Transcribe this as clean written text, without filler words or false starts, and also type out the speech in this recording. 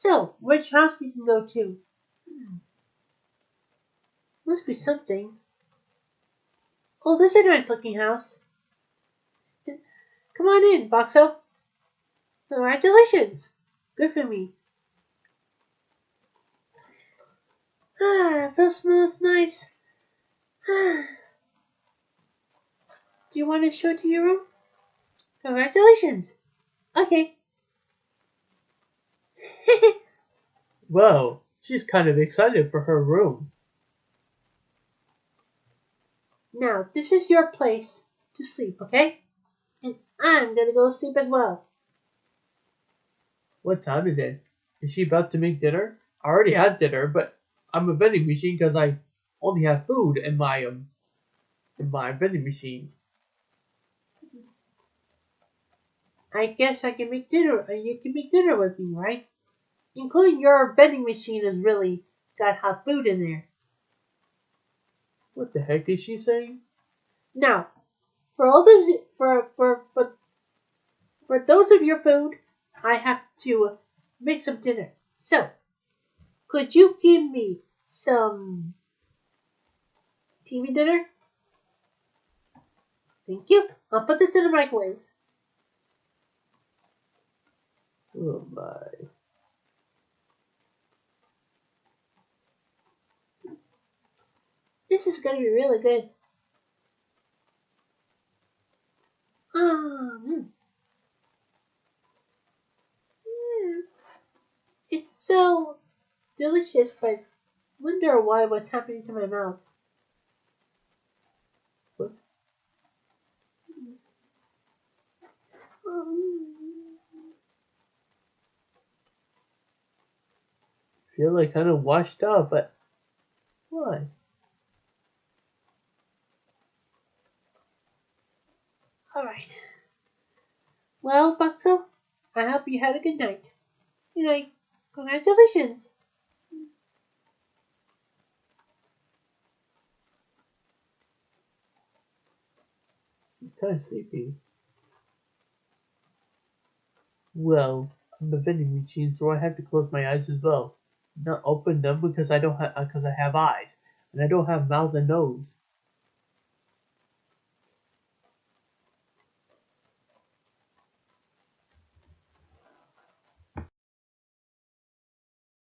So, which house we can go to? Must be something. Oh, this is a nice looking house. Come on in, Boxxo. Congratulations. Good for me. It smells nice. Do you want to show it to your room? Congratulations. Okay. Wow, she's kind of excited for her room. Now, this is your place to sleep, okay? And I'm gonna go sleep as well. What time is it? Is she about to make dinner? I already had dinner, but I'm a vending machine because I only have food in my vending machine. I guess I can make dinner, and you can make dinner with me, right? Including your vending machine has really got hot food in there. What the heck is she saying? Now, for all those for those of your food, I have to make some dinner. So, could you give me some TV dinner? Thank you. I'll put this in the microwave. Oh my. This is gonna be really good. Mm. It's so delicious, but wonder why what's happening to my mouth. What? Um, Feel like kind of washed up, but why? all right. Well, Boxxo, I hope you had a good night. Good night. Congratulations. I'm kind of sleepy. Well, I'm a vending machine, so I have to close my eyes as well. Not open them because I don't have because I have eyes and I don't have mouth and nose.